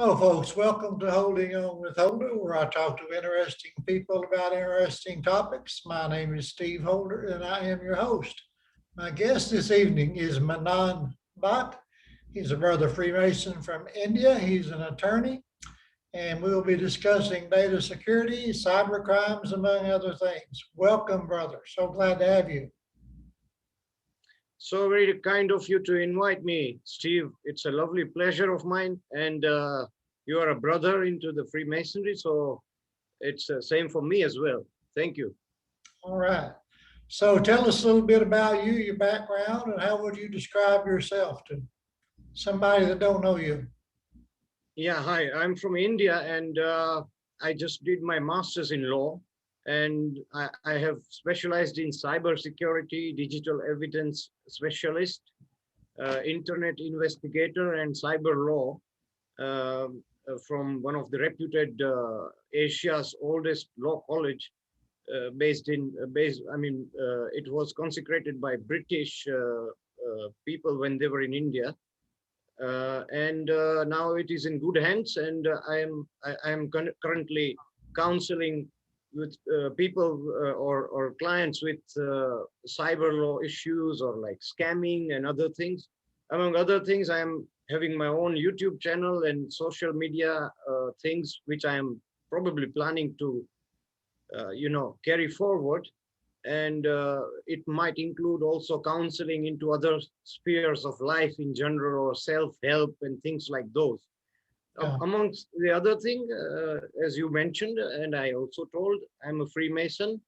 Hello, folks. Welcome to Holding On with Holder, where I talk to interesting people about interesting topics. My name is Steve Holder, and I am your host. My guest this evening is Manan Bhatt. He's a brother Freemason from India. He's an attorney, and we'll be discussing data security, cyber crimes, among other things. Welcome, brother. So glad to have you. So very kind of you to invite me, Steve. It's a lovely pleasure of mine. And you are a brother into the Freemasonry, so it's the same for me as well. Thank you. All right. So tell us a little bit about you, your background, and how would you describe yourself to somebody that don't know you? Yeah, hi. I'm from India, and I just did my master's in law, and I have specialized in cyber security, digital evidence specialist, internet investigator, and cyber law. From one of the reputed Asia's oldest law college, it was consecrated by British people when they were in India, and now it is in good hands. And I am currently counseling with people or clients with cyber law issues or like scamming and other things. Among other things, I am having my own YouTube channel and social media things, which I am probably planning to, carry forward. And it might include also counseling into other spheres of life in general, or self-help and things like those. Yeah. Amongst the other thing, as you mentioned, and I also told, I'm a Freemason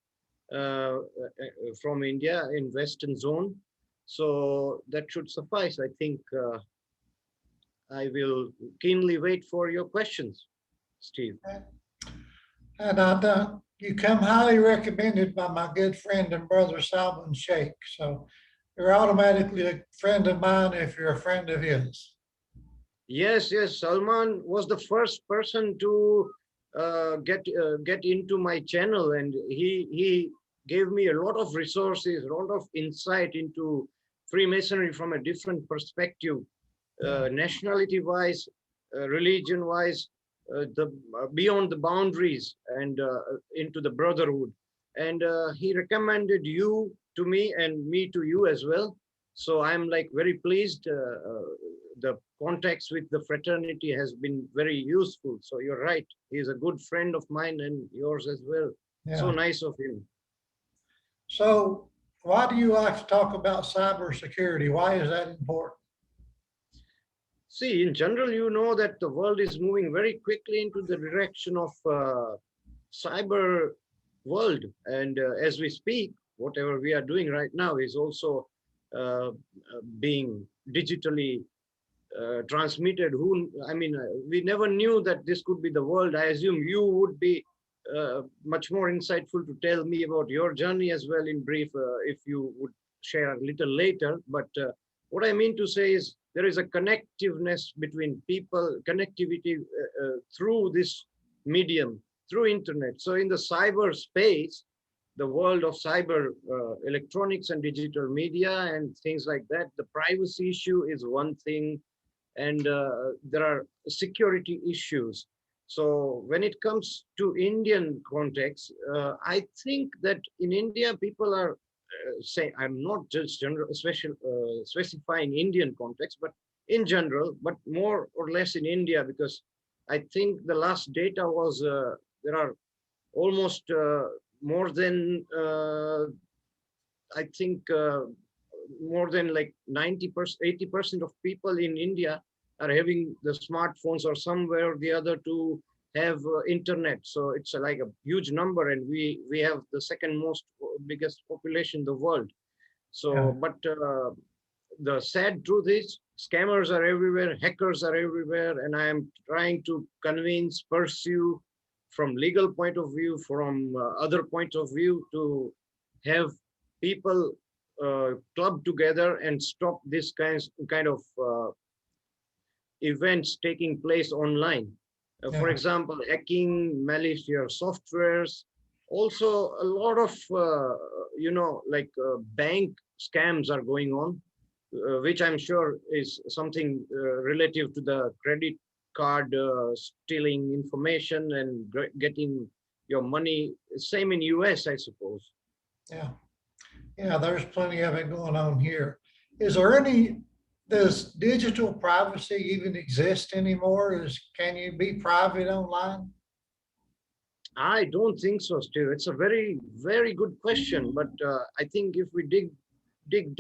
from India in Western Zone. So that should suffice. I think I will keenly wait for your questions, Steve. And you come highly recommended by my good friend and brother Salman Sheikh. So you're automatically a friend of mine if you're a friend of his. Yes, yes. Salman was the first person to get into my channel, and he gave me a lot of resources, a lot of insight into Freemasonry from a different perspective, nationality-wise, religion-wise, the beyond the boundaries, and into the brotherhood. And he recommended you to me and me to you as well. So I'm like very pleased. The contacts with the fraternity has been very useful. So you're right. He's a good friend of mine and yours as well. So Yeah. nice of him. So why do you like to talk about cybersecurity? Why is that important? See, in general, you know that the world is moving very quickly into the direction of cyber world. And as we speak, whatever we are doing right now is also being digitally transmitted. We never knew that this could be the world. I assume you would be much more insightful to tell me about your journey as well in brief, if you would share a little later. But what I mean to say is there is a connectiveness between people, connectivity through this medium, through internet. So in the cyber space, the world of cyber electronics and digital media and things like that, the privacy issue is one thing, and there are security issues. So when it comes to Indian context, I think that in India people are say, I'm not just specifying Indian context, but in general, but more or less in India, because I think the last data was there are almost more than I think more than like 90%, 80% of people in India are having the smartphones or somewhere or the other to have internet. So it's like a huge number, and we have the second most biggest population in the world. So, Yeah. but the sad truth is scammers are everywhere, hackers are everywhere, and I am trying to convince, pursue from legal point of view, from other point of view, to have people club together and stop this kind of events taking place online. For Yeah. example, hacking, malicious softwares. Also, a lot of bank scams are going on, which I'm sure is something relative to the credit card stealing information and getting your money. Same in US, I suppose. Yeah. Yeah, there's plenty of it going on here. Is there any, does digital privacy even exist anymore? Can you be private online? I don't think so, Steve. It's a very, very good question. But I think if we dig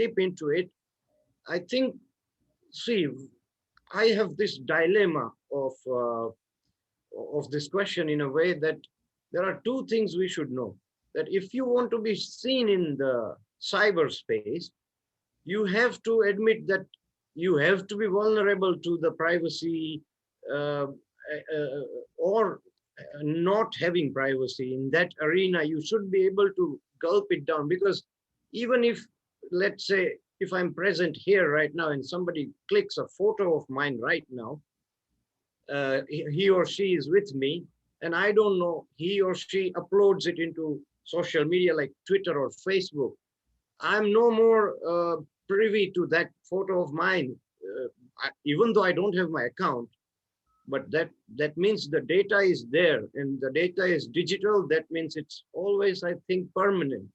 deep into it, I think, see, I have this dilemma of this question in a way that there are two things we should know. That if you want to be seen in the cyberspace, you have to admit that you have to be vulnerable to the privacy or not having privacy in that arena. You should be able to gulp it down, because even if, let's say, if I'm present here right now and somebody clicks a photo of mine right now, he or she is with me, and I don't know, he or she uploads it into social media like Twitter or Facebook, I'm no more privy to that photo of mine, even though I don't have my account. But that means the data is there, and the data is digital. That means it's always, I think, permanent.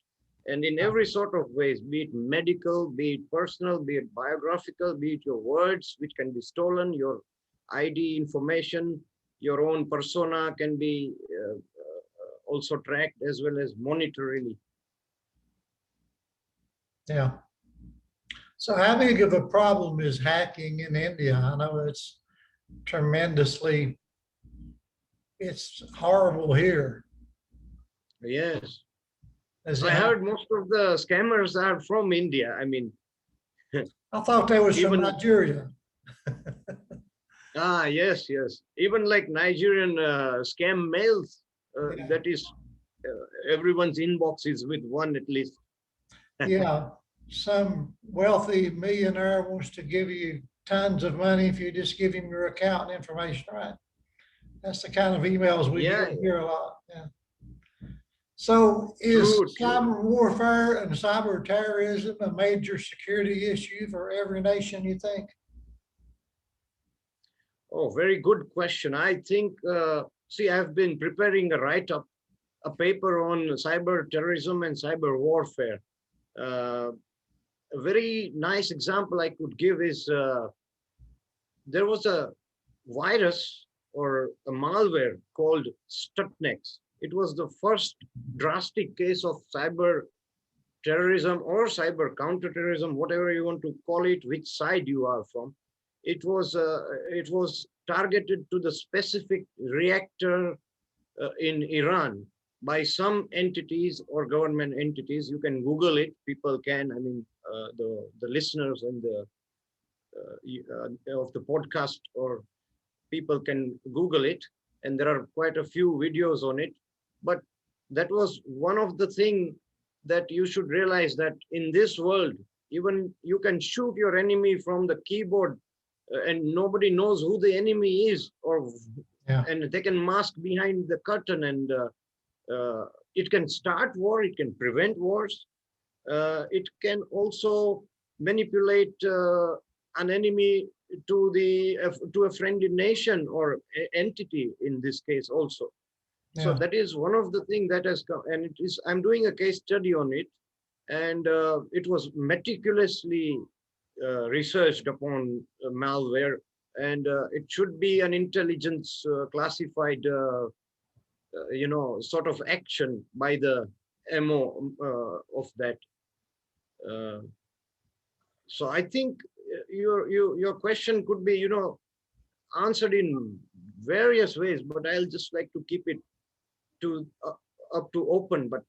And in every sort of ways, be it medical, be it personal, be it biographical, be it your words, which can be stolen, your ID information, your own persona can be also tracked as well as monetarily. Yeah. So how big of a problem is hacking in India? I know it's tremendously, it's horrible here. Yes. Is I it, heard most of the scammers are from India. I mean, I thought they was from even Nigeria. yes, yes. Even like Nigerian scam mails, Yeah. that is, everyone's inbox is with one at least. Yeah, some wealthy millionaire wants to give you tons of money if you just give him your account information, right? That's the kind of emails we Yeah, get here a lot. Yeah. So is true, true. cyber warfare and cyber terrorism a major security issue for every nation, you think? Oh, very good question. I think, see, I've been preparing a write-up, a paper on cyber terrorism and cyber warfare. A very nice example I could give is there was a virus or a malware called Stuxnet. It was the first drastic case of cyber terrorism or cyber counterterrorism, whatever you want to call it, which side you are from. It was targeted to the specific reactor in Iran by some entities or government entities. You can Google it. People can. I mean, the listeners and the of the podcast or people can Google it, and there are quite a few videos on it. But that was one of the things that you should realize, that in this world, even you can shoot your enemy from the keyboard and nobody knows who the enemy is, or and they can mask behind the curtain, and it can start war, it can prevent wars, it can also manipulate an enemy to a friendly nation or entity in this case also. So that is one of the things that has come, and it is, I'm doing a case study on it, and it was meticulously researched upon malware, and it should be an intelligence classified sort of action by the MO of that. So I think your question could be answered in various ways, but I'll just like to keep it to up to open. But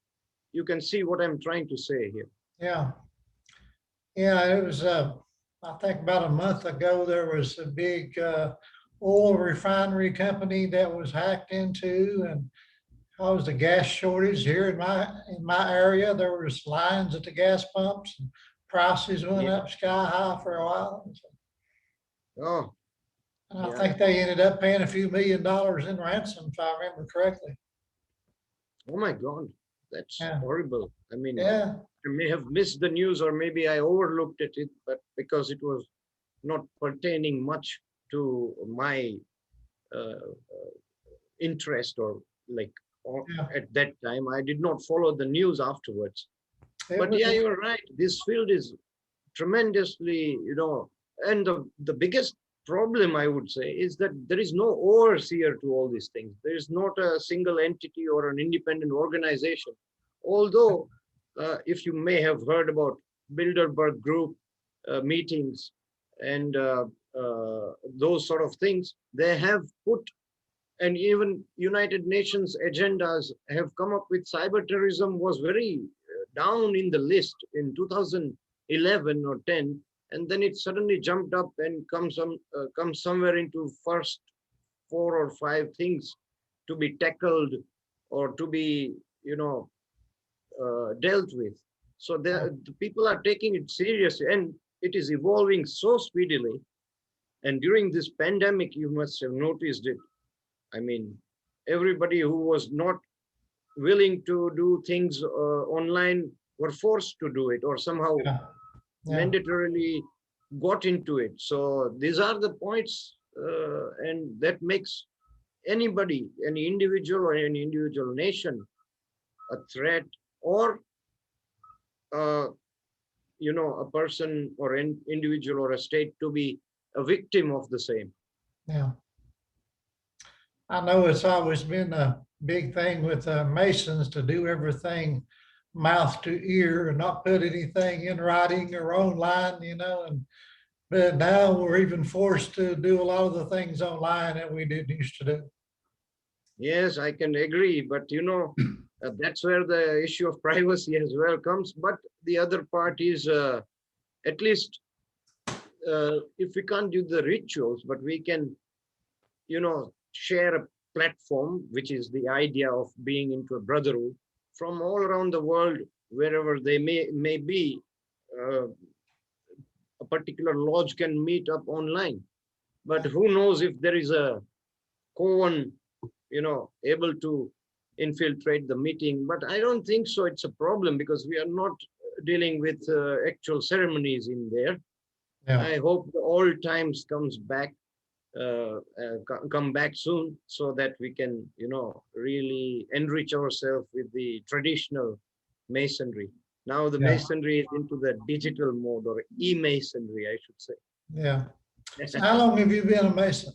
you can see what I'm trying to say here. Yeah. Yeah, it was, I think about a month ago, there was a big oil refinery company that was hacked into and caused a gas shortage here in my area. There was lines at the gas pumps and prices went up sky high for a while. Oh, and I think they ended up paying a few $1 million in ransom, if I remember correctly. Oh my God, that's horrible. I mean, I may have missed the news, or maybe I overlooked it, but because it was not pertaining much to my uh, interest, or like Yeah, at that time. I did not follow the news afterwards. it But was, yeah, you're right. This field is tremendously, and the biggest problem, I would say, is that there is no overseer to all these things. There is not a single entity or an independent organization. Although, if you may have heard about Bilderberg Group meetings and those sort of things, they have put, and even United Nations agendas have come up with, cyber terrorism was very down in the list in 2011 or 10, and then it suddenly jumped up and comes somewhere into first 4 or 5 things to be tackled or to be, you know dealt with. So the people are taking it seriously, and it is evolving so speedily. And during this pandemic, you must have noticed it. I mean, everybody who was not willing to do things online were forced to do it, or somehow yeah, yeah, mandatorily got into it. So these are the points, and that makes anybody, any individual or any individual nation, a threat, or uh, a person or an individual or a state to be a victim of the same. yeah. I know it's always been a big thing with Masons to do everything mouth to ear and not put anything in writing or online, and but now we're even forced to do a lot of the things online that we didn't used to do. Yes, I can agree, but that's where the issue of privacy as well comes. But the other part is, at least, if we can't do the rituals, but we can, share a platform, which is the idea of being into a brotherhood from all around the world, wherever they may be. Uh, a particular lodge can meet up online, but who knows if there is a coven, able to infiltrate the meeting. But I don't think so. It's a problem because we are not dealing with actual ceremonies in there. Yeah, I hope the old times come back soon, so that we can, really enrich ourselves with the traditional masonry. Now the yeah, masonry is into the digital mode, or e-masonry, I should say. yeah. So how long have you been a Mason?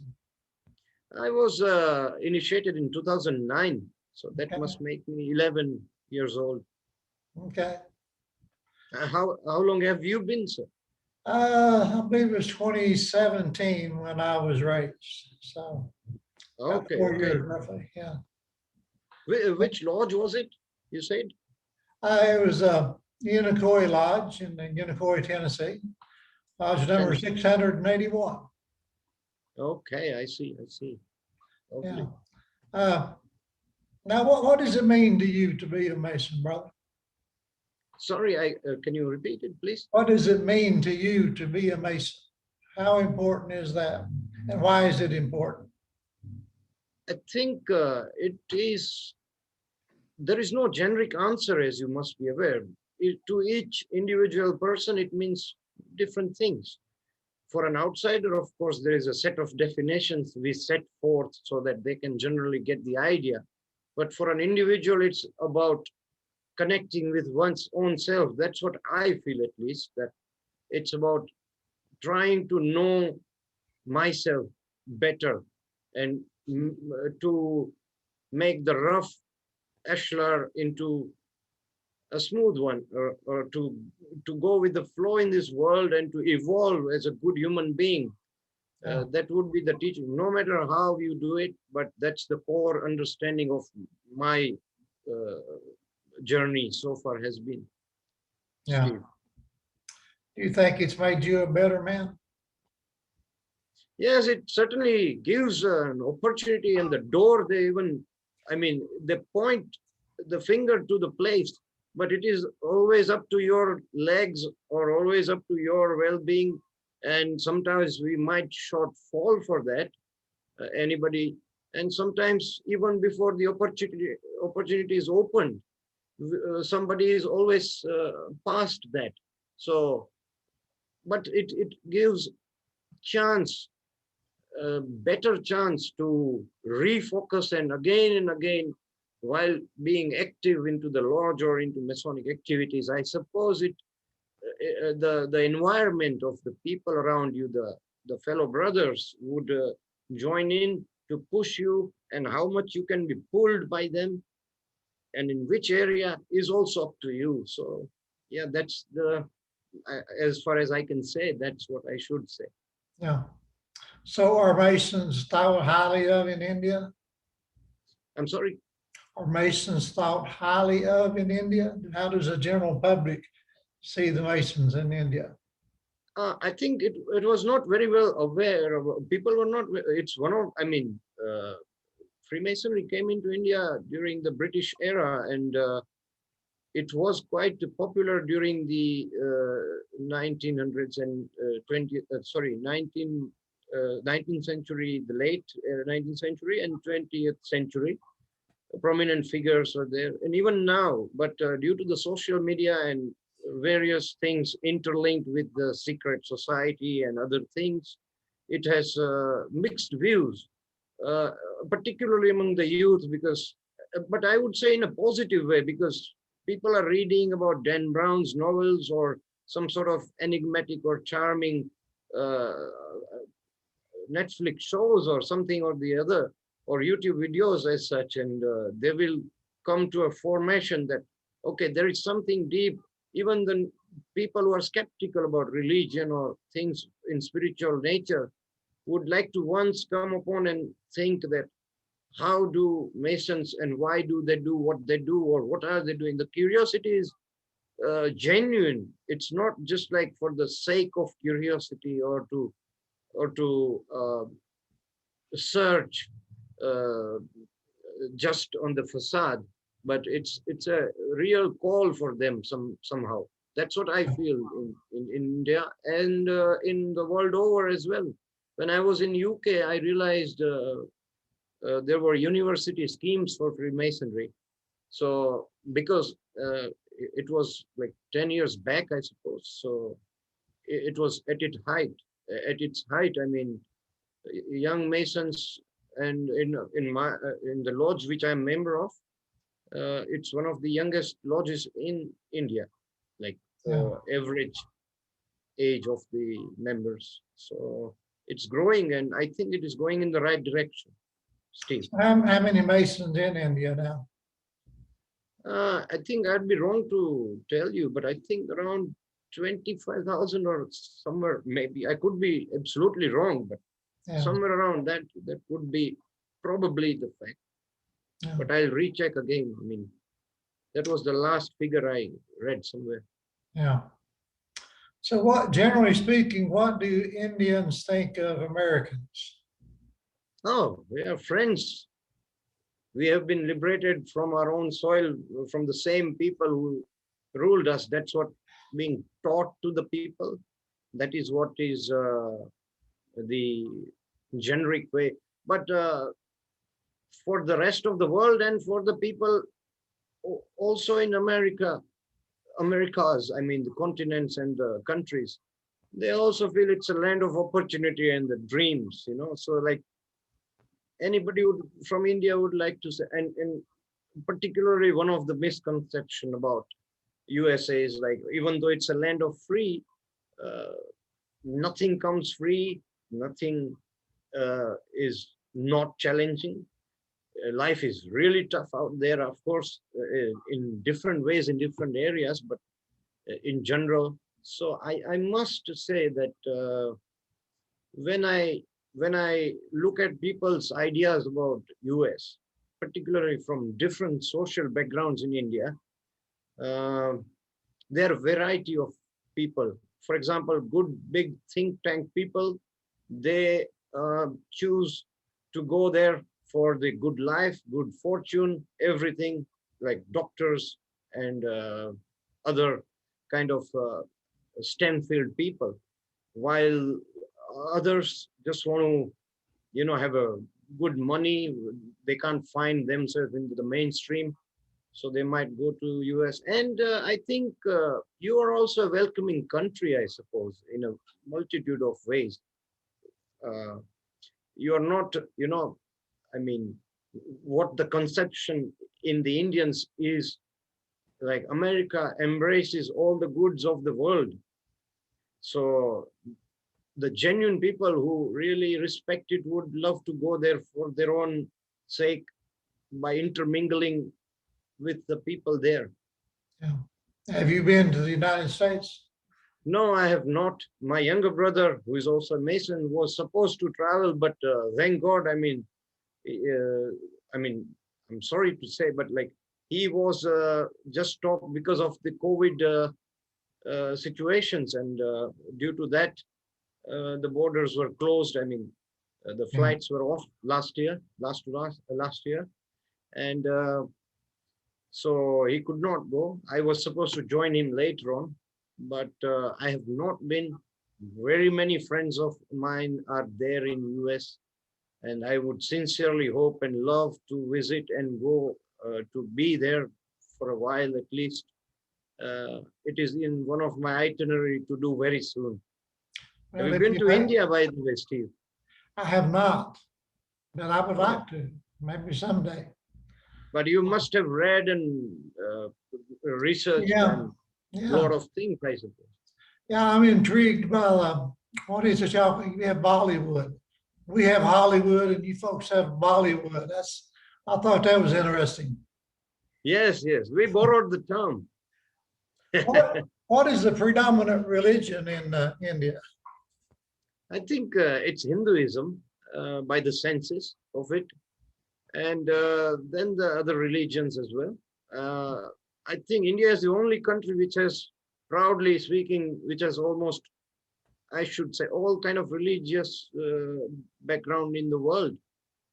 I was initiated in 2009, so that Okay, must make me 11 years old. okay. How long have you been, sir? I believe it was 2017 when I was raised. So about Okay, 4 years okay. roughly. Yeah. Which lodge was it? You said? It was a Unicoi Lodge in Unicoi, Tennessee. Lodge number Tennessee. 681. Okay, I see. I see. Yeah. Lovely. Uh, Now, what does it mean to you to be a Mason, brother? Sorry, I can you repeat it, please? What does it mean to you to be a Mason? How important is that? And why is it important? I think there is no generic answer, as you must be aware. To each individual person, it means different things. For an outsider, of course, there is a set of definitions we set forth so that they can generally get the idea. But for an individual, it's about connecting with one's own self. That's what I feel, at least, that it's about trying to know myself better, and to make the rough ashlar into a smooth one, or to go with the flow in this world and to evolve as a good human being. Yeah, That would be the teaching, no matter how you do it, but that's the core understanding of my uh, journey so far has been, yeah. Steve. Do you think it's made you a better man? Yes, it certainly gives an opportunity, and the door, they even, I mean, they point the finger to the place, but it is always up to your legs, or always up to your well-being. And sometimes we might shortfall for that, anybody. And sometimes even before the opportunity is opened, somebody is always past that. So, but it gives chance a better chance to refocus and again, while being active into the lodge or into Masonic activities, I suppose the environment of the people around you, the fellow brothers would join in to push you, and how much you can be pulled by them and in which area is also up to you. So yeah, that's as far as I can say, that's what I should say. Yeah. So are Masons thought highly of in India? I'm sorry. Are Masons thought highly of in India? How does the general public see the Masons in India? I think it was not very well aware of, people were not, it's one of, I mean, Freemasonry came into India during the British era, and it was quite popular during the 1900s and 19th century, the late 19th century and 20th century. Prominent figures are there, and even now, but due to the social media and various things interlinked with the secret society and other things, it has mixed views, uh, particularly among the youth, because, but I would say in a positive way, because people are reading about Dan Brown's novels or some sort of enigmatic or charming uh, Netflix shows or something or the other, or YouTube videos as such, and they will come to a formation that, okay, there is something deep. Even the people who are skeptical about religion or things in spiritual nature would like to once come upon and think that how do Masons and why do they do what they do, or what are they doing? The curiosity is genuine. It's not just like for the sake of curiosity or to search uh, just on the facade, but it's a real call for them somehow. That's what I feel in India and in the world over as well. When I was in UK, I realized there were university schemes for Freemasonry. So because it was like 10 years back, I suppose. So it was at its height. At its height, I mean, young Masons, and in the lodge which I'm member of, it's one of the youngest lodges in India, like Yeah. average age of the members. So it's growing, and I think it is going in the right direction, Steve. How many Masons in India now? I think I'd be wrong to tell you, but I think around 25,000 or somewhere, maybe. I could be absolutely wrong, but Yeah. somewhere around that would be probably the fact. Yeah. But I'll recheck again. I mean, that was the last figure I read somewhere. Yeah. So what, generally speaking, what do Indians think of Americans? Oh, we are friends. We have been liberated from our own soil, from the same people who ruled us. That's what being taught to the people. That is what is the generic way. But for the rest of the world and for the people also in Americas, I mean, the continents and the countries, they also feel it's a land of opportunity and the dreams, you know. So like anybody would, from India would like to say, and particularly one of the misconception about USA is like, even though it's a land of free, uh, nothing comes free, nothing is not challenging. Life is really tough out there, of course, in different ways, in different areas, but in general. So I must say that when I when I look at people's ideas about US, particularly from different social backgrounds in India, uh, there are variety of people. For example, good big think tank people, they choose to go there for the good life, good fortune, everything, like doctors and other kind of STEM field people, while others just want to, you know, have a good money. They can't find themselves into the mainstream, so they might go to US. And I think you are also a welcoming country, I suppose, in a multitude of ways. uh, you're not, I mean, what the conception in the Indians is like America embraces all the goods of the world. So the genuine people who really respect it would love to go there for their own sake by intermingling with the people there. Yeah. Have you been to the United States? No, I have not. My younger brother, who is also a Mason, was supposed to travel, but thank God, uh, I mean, I'm sorry to say, but like he was just stopped because of the COVID situations, and due to that, the borders were closed. I mean, the Yeah. flights were off last year, and so he could not go. I was supposed to join him later on, but I have not been. Very many friends of mine are there in US, and I would sincerely hope and love to visit and go to be there for a while at least. It is in one of my itinerary to do very soon. Have Well, you if been you to have, India by the way, Steve? I have not, but I would Yeah. like to, maybe someday. But you must have read and researched Yeah, and a yeah, lot of things, I suppose. yeah. I'm intrigued by what is it y'all? You have Bollywood. We have Hollywood, and you folks have Bollywood. I thought that was interesting. Yes, yes, we borrowed the term. What is the predominant religion in India? I think it's Hinduism by the senses of it, and then the other religions as well. I think India is the only country which has, proudly speaking, which has almost, I should say, all kind of religious background in the world.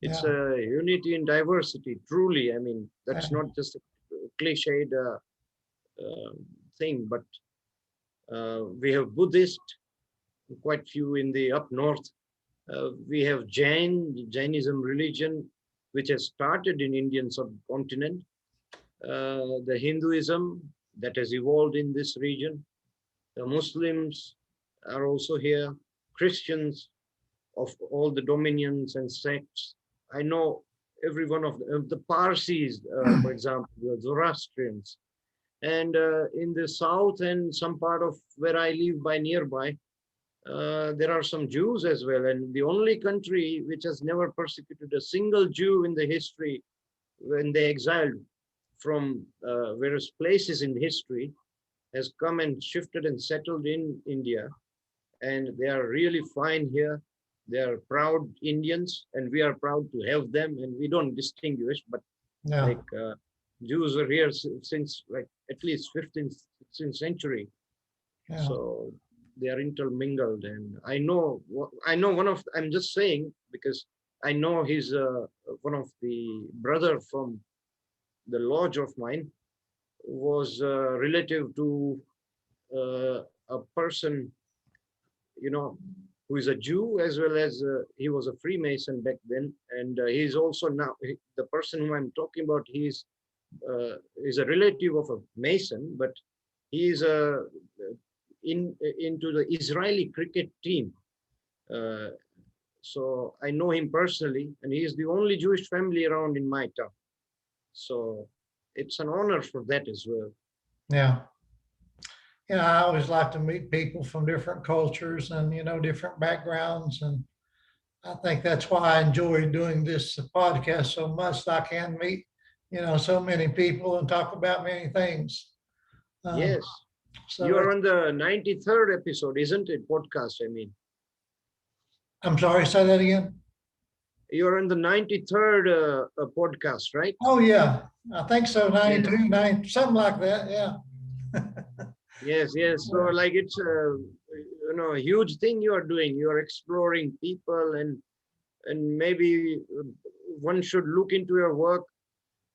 It's Yeah, a unity in diversity, truly. I mean, that's yeah, not just a cliched thing, but we have Buddhist, quite few in the up north. We have Jainism religion, which has started in Indian subcontinent. The Hinduism that has evolved in this region. The Muslims are also here. Christians of all the dominions and sects. I know every one of the Parsis, for example, the Zoroastrians. And in the south and some part of where I live by nearby, there are some Jews as well. And the only country which has never persecuted a single Jew in the history when they exiled from various places in history has come and shifted and settled in India. And they are really fine here. They are proud Indians, and we are proud to have them. And we don't distinguish, but yeah, like Jews are here since like at least 15th, 16th century. yeah. So they are intermingled, and I know one of, I'm just saying because I know he's one of the brother from the lodge of mine was relative to a person, you know, who is a Jew as well as he was a Freemason back then, and he's also now the person who I'm talking about. Is a relative of a Mason, but he is into the Israeli cricket team. Uh, so I know him personally, and he is the only Jewish family around in my town. So it's an honor for that as well. Yeah. I always like to meet people from different cultures and, different backgrounds. And I think that's why I enjoy doing this podcast so much. I can meet, so many people and talk about many things. Um, Yes, you so are it's, on the 93rd episode, isn't it? Podcast, I mean. I'm sorry, say that again. You're on the 93rd podcast, right? Oh, yeah, I think so. Yes. 92, 90, something like that. Yeah. Yes, yes. So like it's a huge thing you are doing. You are exploring people, and maybe one should look into your work.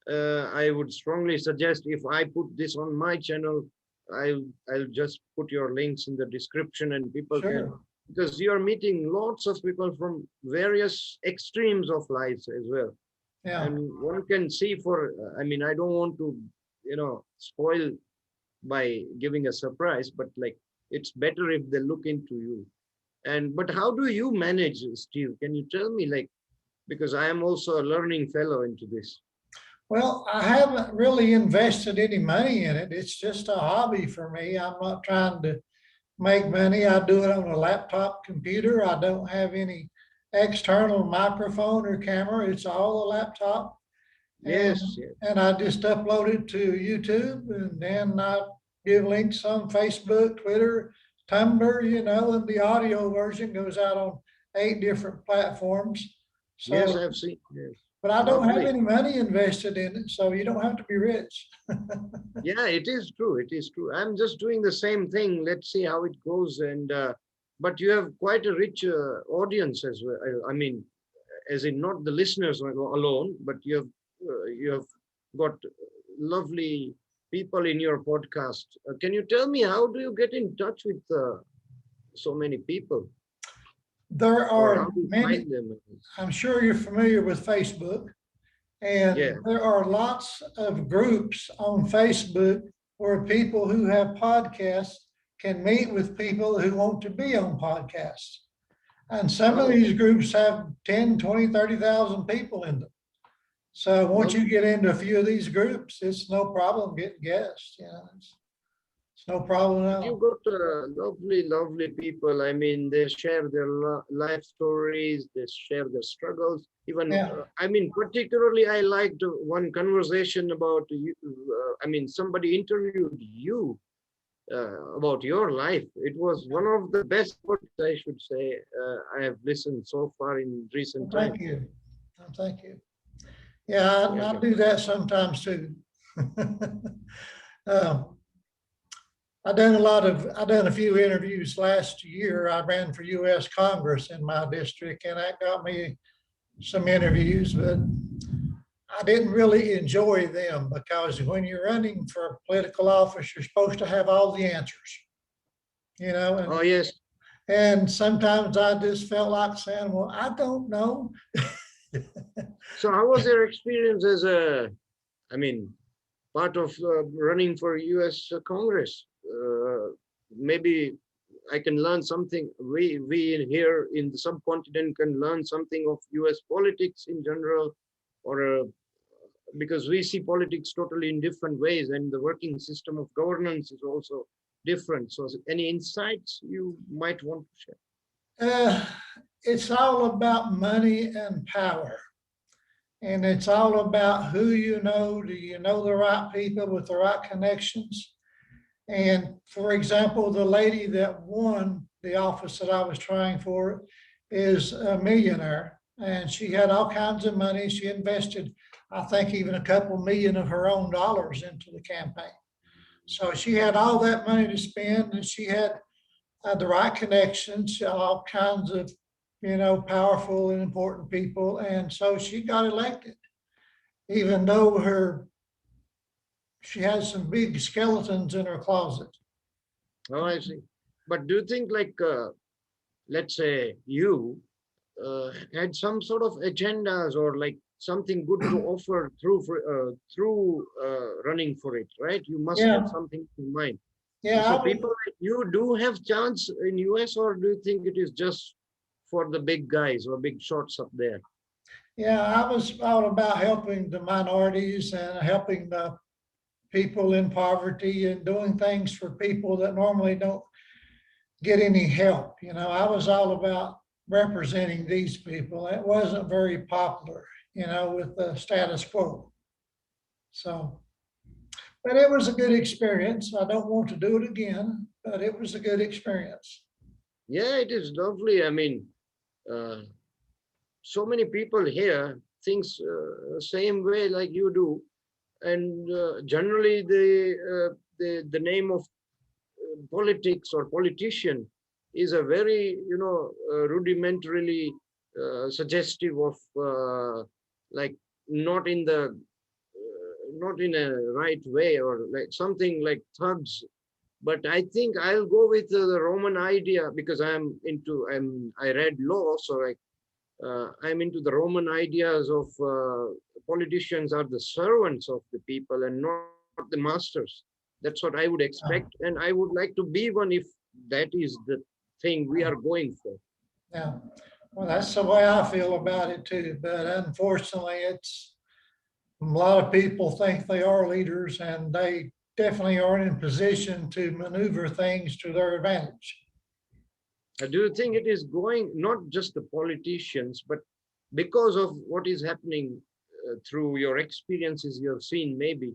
I would strongly suggest if I put this on my channel, I'll just put your links in the description, and people can, Sure. because you are meeting lots of people from various extremes of lives as well, Yeah. and one can see for. I mean, I don't want to, spoil by giving a surprise, but like it's better if they look into you. And but how do you manage, Steve? Can you tell me, like, because I am also a learning fellow into this. Well, I haven't really invested any money in it. It's just a hobby for me. I'm not trying to make money. I do it on a laptop computer. I don't have any external microphone or camera. It's all a laptop. And, Yes, yes. and I just upload it to YouTube, and then I give links on Facebook, Twitter, Tumblr, and the audio version goes out on 8 different platforms. Yes, So, I've seen. Yes. but I don't have Lovely. any money invested in it, so you don't have to be rich. Yeah, it is true. It is true. I'm just doing the same thing. Let's see how it goes. And but you have quite a rich audience as well. I mean, as in not the listeners alone, but you have got lovely people in your podcast. Can you tell me how do you get in touch with so many people, There or how are do you many, find them? I'm sure you're familiar with Facebook, Yeah. and there are lots of groups on Facebook where people who have podcasts can meet with people who want to be on podcasts. And some of Oh, these groups have 10, 20, 30,000 people in them. So once you lovely. get into a few of these groups, it's no problem getting guests. It's no problem at You all. got lovely, lovely people. I mean, they share their life stories, they share their struggles. Even, Yeah, I mean, particularly, I liked one conversation about you. I mean, somebody interviewed you about your life. It was one of the best podcasts, I should say, I have listened so far in well, recent thank times. you. Well, thank you. Yeah, Yeah, I yeah. do that sometimes too. Um, I done a few interviews last year. I ran for US Congress in my district, and that got me some interviews, but I didn't really enjoy them because when you're running for political office, you're supposed to have all the answers, Oh, and yes. sometimes I just felt like saying, well, I don't know. So, how was your experience as I mean, part of running for US Congress? Maybe I can learn something. We here in the subcontinent can learn something of US politics in general, or because we see politics totally in different ways, and the working system of governance is also different. So, any insights you might want to share? Uh, it's all about money and power. And it's all about who you know. Do you know the right people with the right connections? And for example, the lady that won the office that I was trying for is a millionaire, and she had all kinds of money. She invested, I think, even a couple million of her own dollars into the campaign. So she had all that money to spend, and she had the right connections, all kinds of, powerful and important people. And so she got elected, even though she has some big skeletons in her closet. Oh, I see. But do you think, like, let's say you had some sort of agendas or like something good to offer through running for it, right? You must have Yeah, something in mind. yeah, So people like you do have chance in US, or do you think it is just for the big guys or big shots up there? I was all about helping the minorities and helping the people in poverty and doing things for people that normally don't get any help. I was all about representing these people. It wasn't very popular, with the status quo. So, but it was a good experience. I don't want to do it again, but it was a good experience. Yeah, it is lovely. I mean, uh, so many people here thinks same way like you do, and generally the name of politics or politician is a very rudimentarily suggestive of like not in the not in a right way, or like something like thugs. But I think I'll go with the Roman idea, because I read law, so like I'm into the Roman ideas of politicians are the servants of the people and not the masters. That's what I would expect, and I would like to be one if that is the thing we are going for. Yeah. Well, that's the way I feel about it too. But unfortunately, it's a lot of people think they are leaders and they definitely aren't in position to maneuver things to their advantage. Do you think it is going, not just the politicians, but because of what is happening through your experiences you have seen, maybe,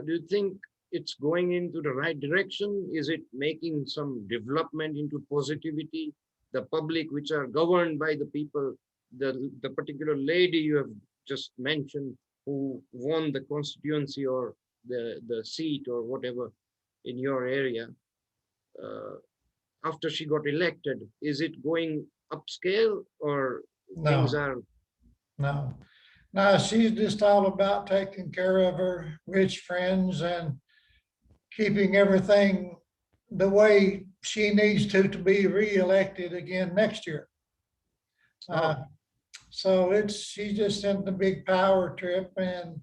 do you think it's going into the right direction? Is it making some development into positivity? The public, which are governed by the people, the particular lady you have just mentioned, who won the constituency or the seat or whatever in your area, uh, after she got elected, is it going upscale or things No, are? no, no, she's just all about taking care of her rich friends and keeping everything the way she needs to be reelected again next year. Uh, Oh, so she's just in the big power trip, and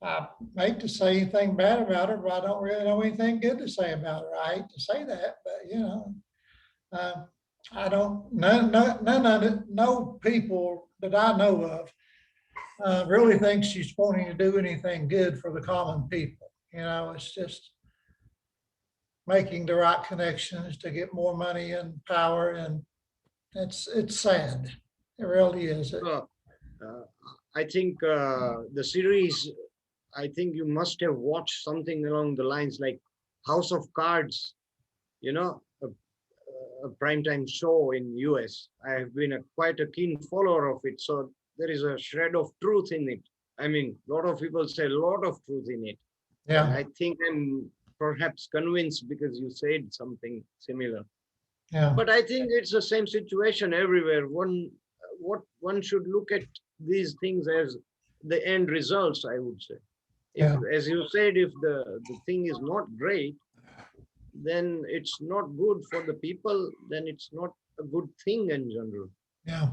I hate to say anything bad about her, but I don't really know anything good to say about her. I hate to say that, but uh, I don't, none of it, no people that I know of really think she's wanting to do anything good for the common people. It's just making the right connections to get more money and power, and it's sad. It really is. uh, uh, I think the series, I think you must have watched something along the lines like House of Cards, a primetime show in US. I have been quite a keen follower of it. So there is a shred of truth in it. I mean, a lot of people say a lot of truth in it. And Yeah, I think I'm perhaps convinced because you said something similar. yeah, But I think it's the same situation everywhere. What one should look at these things as the end results, I would say. If, yeah, as you said, if the thing is not great, then it's not good for the people, then it's not a good thing in general. yeah.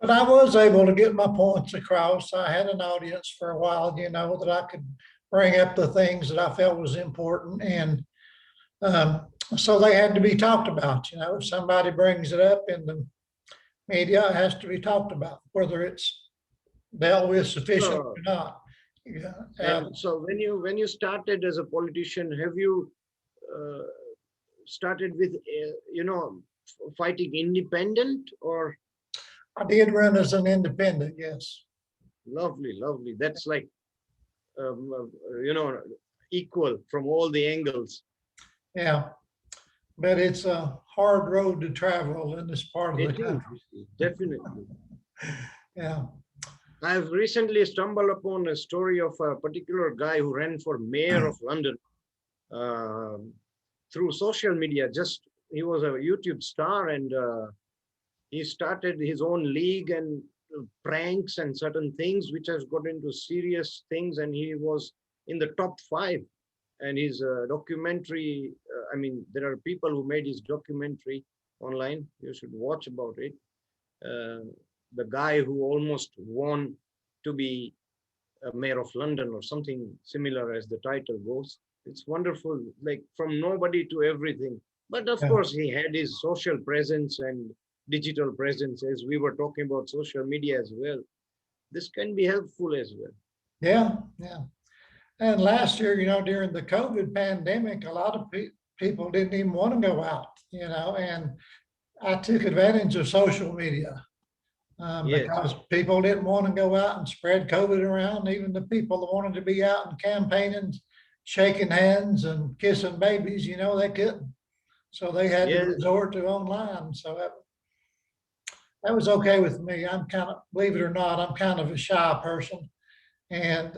But I was able to get my points across. I had an audience for a while, that I could bring up the things that I felt was important. And so they had to be talked about. If somebody brings it up in the media, it has to be talked about, whether it's dealt with sufficiently So, or not. Yeah, and so when you started as a politician, have you uh, started with fighting independent or? I did run as an independent, yes. Lovely, lovely. That's like um, equal from all the angles. Yeah, but it's a hard road to travel in this part of the It is country. definitely. Yeah, I've recently stumbled upon a story of a particular guy who ran for mayor of London um through social media. Just he was a YouTube star and he started his own league and pranks and certain things which has got into serious things, and he was in the top 5. And his documentary, I mean, there are people who made his documentary online. You should watch about it. uh, the guy who almost won to be a mayor of London or something similar as the title goes. It's wonderful, like from nobody to everything. But of yeah, course, he had his social presence and digital presence, as we were talking about social media as well. This can be helpful as well. yeah, yeah. And last year, during the COVID pandemic, a lot of people didn't even want to go out, and I took advantage of social media Yes, because people didn't want to go out and spread COVID around. Even the people that wanted to be out and campaigning, shaking hands and kissing babies, they couldn't. So they had to yes, resort to online. So that was okay with me. I'm kind of, believe it or not, I'm kind of a shy person. And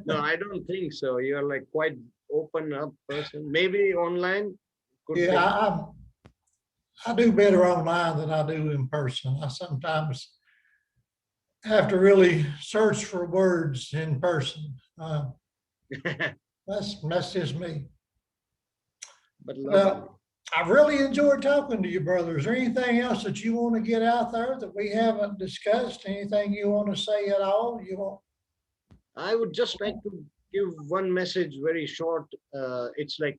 no, I don't think so. You're like quite open up person. Maybe online could yeah, be. I do better online than I do in person. I sometimes have to really search for words in person. That's just me. But lovely. Well, I really enjoyed talking to you, brother. Is there anything else that you want to get out there that we haven't discussed? Anything you want to say at all? You want? I would just like to give one message very short. It's like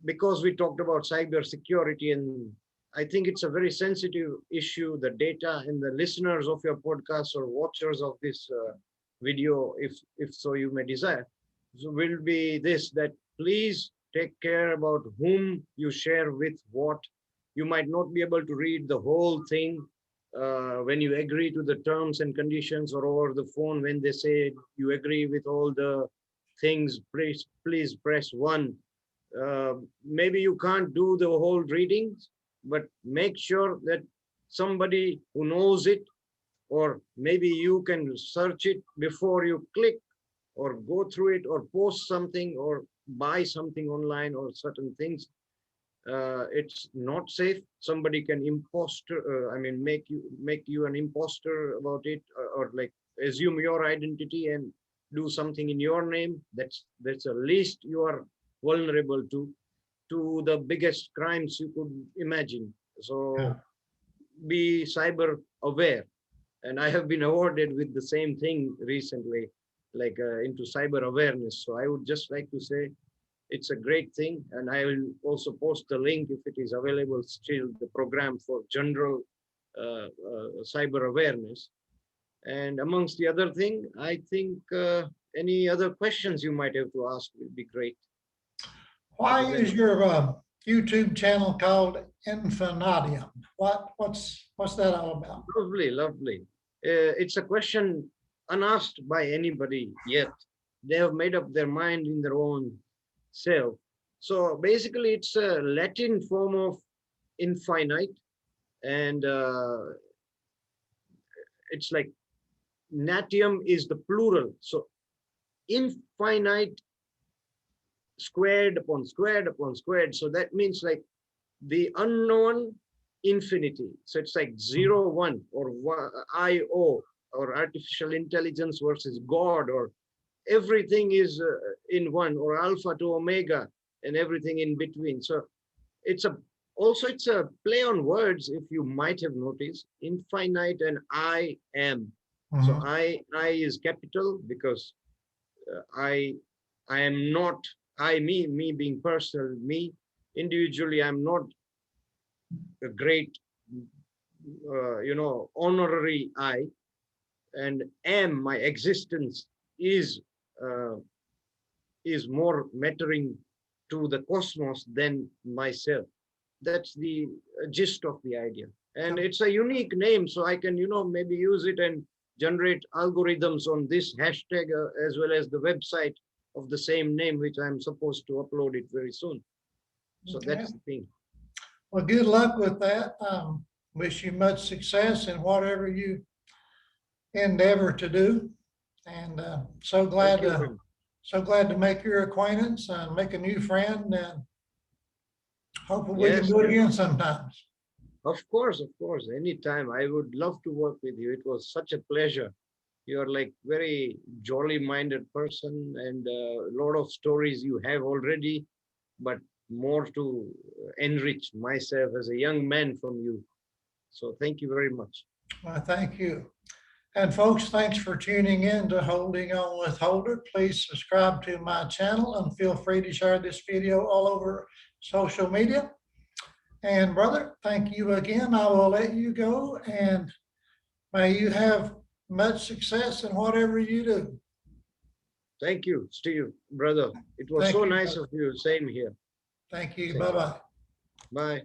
because we talked about cyber security, and I think it's a very sensitive issue, the data, and the listeners of your podcast or watchers of this video, if so you may desire, so will be this, that please take care about whom you share with what. You might not be able to read the whole thing when you agree to the terms and conditions, or over the phone when they say you agree with all the things, please press 1. Maybe you can't do the whole readings, but make sure that somebody who knows it, or maybe you can search it before you click or go through it or post something or buy something online or certain things. It's not safe. Somebody can make you an imposter about it, or like assume your identity and do something in your name. That's the least you are vulnerable to the biggest crimes you could imagine. Yeah. So be cyber aware. And I have been awarded with the same thing recently, like into cyber awareness. So I would just like to say it's a great thing, and I will also post the link if it is available still, the program for general cyber awareness. And amongst the other thing, I think any other questions you might have to ask will be great. Why is your YouTube channel called Infinitium? What's that all about? Lovely, lovely. It's a question unasked by anybody yet. They have made up their mind in their own self. So basically, it's a Latin form of infinite, and it's like natium is the plural. So infinite squared upon squared upon squared. So that means like the unknown infinity. So it's like 0, 1, or IO, or artificial intelligence versus God, or everything is in one, or alpha to omega, and everything in between. So it's a play on words, if you might have noticed, infinite and I am. So Mhm. I is capital because I am not me being personal, me individually. I'm not a great honorary I, and am, my existence uh, is more mattering to the cosmos than myself. That's the gist of the idea. And it's a unique name, so I can, maybe use it and generate algorithms on this hashtag, as well as the website of the same name, which I'm supposed to upload it very soon. So Okay. that's the thing. Well, good luck with that. Wish you much success in whatever you endeavor to do. And so glad to make your acquaintance and make a new friend, and hopefully we can Yes, do it yes. again sometimes. Of course, anytime. I would love to work with you. It was such a pleasure. You're like very jolly minded person, and a lot of stories you have already, but more to enrich myself as a young man from you. So thank you very much. Well, thank you. And folks, thanks for tuning in to Holding On with Holder. Please subscribe to my channel and feel free to share this video all over social media. And brother, thank you again. I will let you go, and may you have much success in whatever you do. Thank you, Steve, brother. It was Thank so you, nice brother. of you. Same here. Thank you. Same. Bye-bye. Bye.